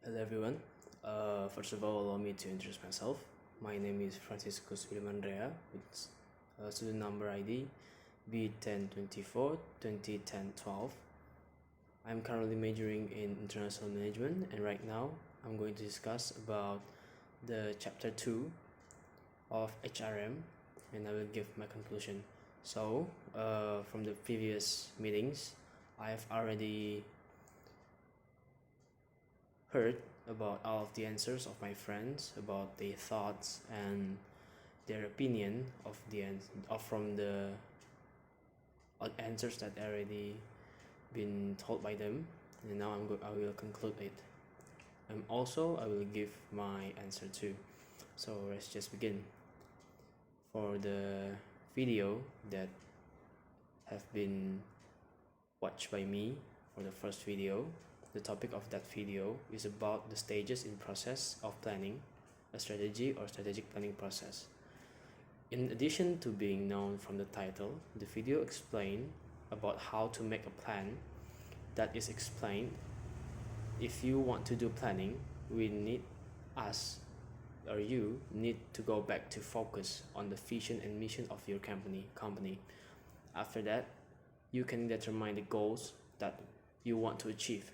Hello everyone. First of all, allow me to introduce myself. My name is Fransiskus Biliam Andrea with student number ID B1024 I'm currently majoring in international management, and right now I'm going to discuss about the chapter 2 of HRM, and I will give my conclusion. So, from the previous meetings, I have already heard about all of the answers of my friends, about their thoughts and their opinion from the answers that already been told by them, and now I will conclude it. And also I will give my answer too. So let's just begin. For the video that have been watched by me for the first video, the topic of that video is about the stages in process of planning a strategy or strategic planning process. In addition to being known from the title, the video explains about how to make a plan that is explained. If you want to do planning, you need to go back to focus on the vision and mission of your company. After that, you can determine the goals that you want to achieve.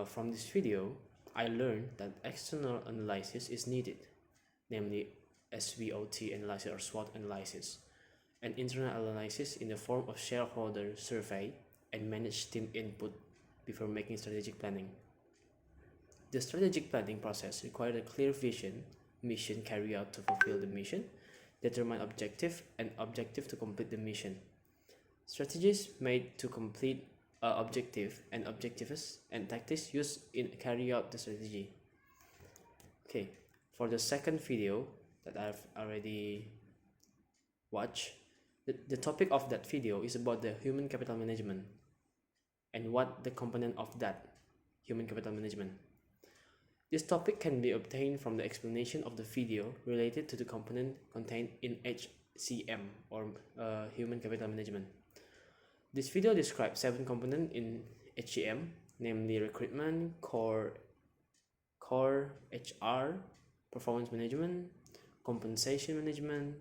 From this video, I learned that external analysis is needed, namely SWOT analysis or SWOT analysis, and internal analysis in the form of shareholder survey and managed team input before making strategic planning. The strategic planning process requires a clear vision, mission carried out to fulfill the mission, determine objective to complete the mission. Strategies made to complete objective and objectives and tactics used in carry out the strategy. Okay, for the second video that I've already watched, the topic of that video is about the human capital management and what the component of that human capital management. This topic can be obtained from the explanation of the video related to the component contained in HCM or human capital management. This video describes 7 components in HCM, namely recruitment, core HR, performance management, compensation management,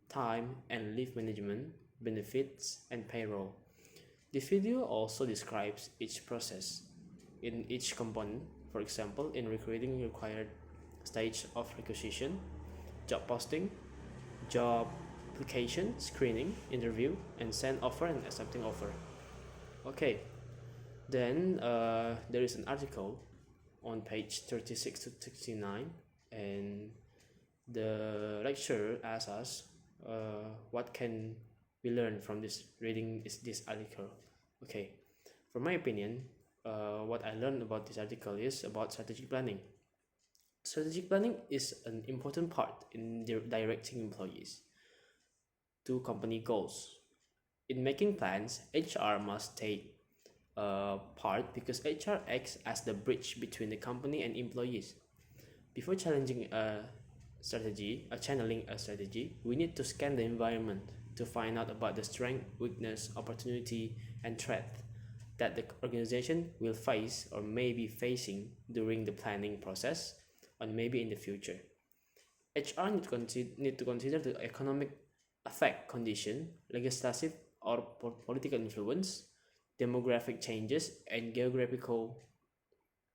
time and leave management, benefits, and payroll. This video also describes each process in each component. For example, in recruiting required stage of requisition, job posting, job application, screening, interview, and send offer and accepting offer. Okay, then there is an article on page 36 to 69, and the lecturer asks us what can we learn from reading this article. Okay, from my opinion, what I learned about this article is about strategic planning. Strategic planning is an important part in directing employees to company goals. In making plans, HR must take part because HR acts as the bridge between the company and employees. Before channeling a strategy, we need to scan the environment to find out about the strength, weakness, opportunity, and threat that the organization will face or may be facing during the planning process or maybe in the future. HR need to consider the economic effect condition, legislative or political influence, demographic changes, and geographical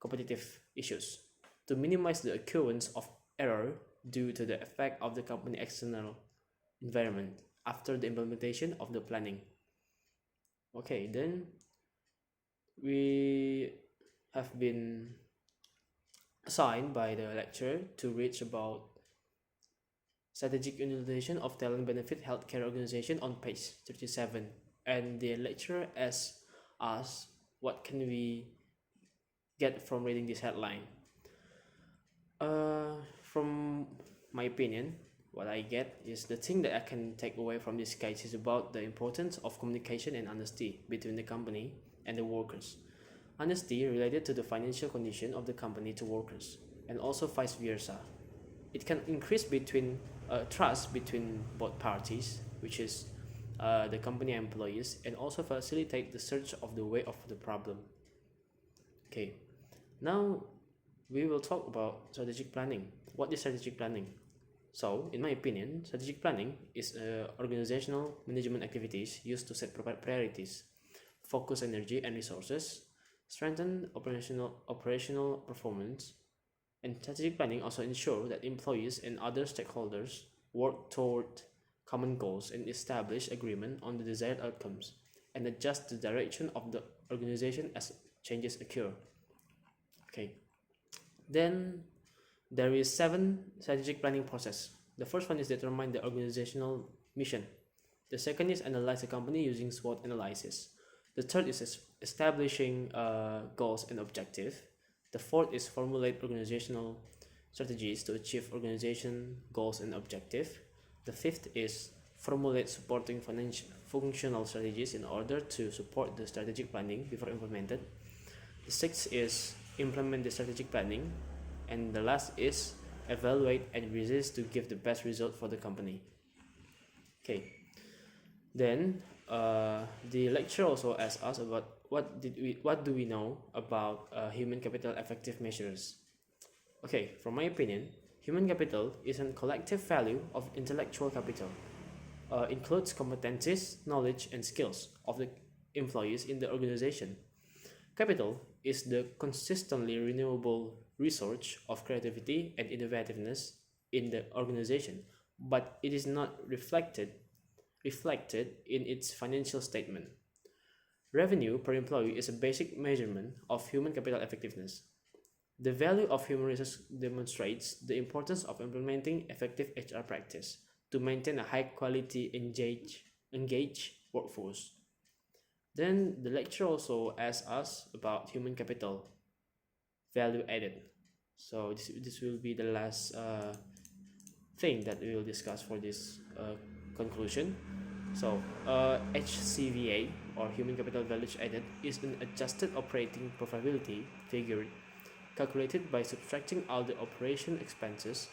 competitive issues to minimize the occurrence of error due to the effect of the company external environment after the implementation of the planning. Okay, then we have been assigned by the lecturer to read about strategic utilization of talent benefit healthcare organization on page 37, and the lecturer asks us what can we get from reading this headline. From my opinion, what I get is the thing that I can take away from this case is about the importance of communication and honesty between the company and the workers. Honesty related to the financial condition of the company to workers, and also vice versa. It can increase trust between both parties, which is the company employees, and also facilitate the search of the way of the problem. Okay, Now we will talk about strategic planning. What is strategic planning? So, in my opinion, strategic planning is organizational management activities used to set priorities, focus energy and resources, strengthen operational performance, and strategic planning also ensure that employees and other stakeholders work toward common goals and establish agreement on the desired outcomes and adjust the direction of the organization as changes occur. Okay. Then there is 7 strategic planning process. The first one is determine the organizational mission. The second is analyze the company using SWOT analysis. The third is establishing goals and objective. The fourth is formulate organizational strategies to achieve organization goals and objective. The fifth is formulate supporting functional strategies in order to support the strategic planning before implemented. The sixth is implement the strategic planning. And the last is evaluate and resist to give the best result for the company. Okay. Then the lecture also asks us about what do we know about human capital effective measures. Okay, from my opinion, human capital is a collective value of intellectual capital. Includes competencies, knowledge, and skills of the employees in the organization. Capital is the consistently renewable resource of creativity and innovativeness in the organization, but it is not reflected in its financial statement. Revenue per employee is a basic measurement of human capital effectiveness. The value of human resources demonstrates the importance of implementing effective HR practice to maintain a high quality engaged workforce. Then the lecture also asks us about human capital value added. So this will be the last thing that we will discuss for this conclusion. So HCVA, or human capital value added, is an adjusted operating profitability figure calculated by subtracting all the operation expenses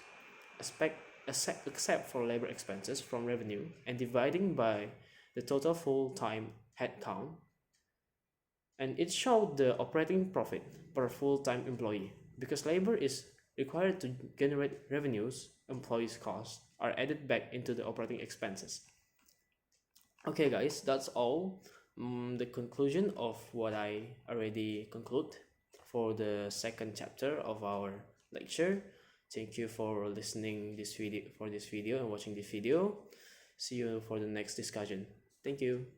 except for labor expenses from revenue and dividing by the total full-time headcount, and it showed the operating profit per full-time employee. Because labor is required to generate revenues, employees' costs are added back into the operating expenses. Okay guys, that's all. The conclusion of what I already conclude for the second chapter of our lecture. Thank you for listening this video and watching this video. See you for the next discussion. Thank you.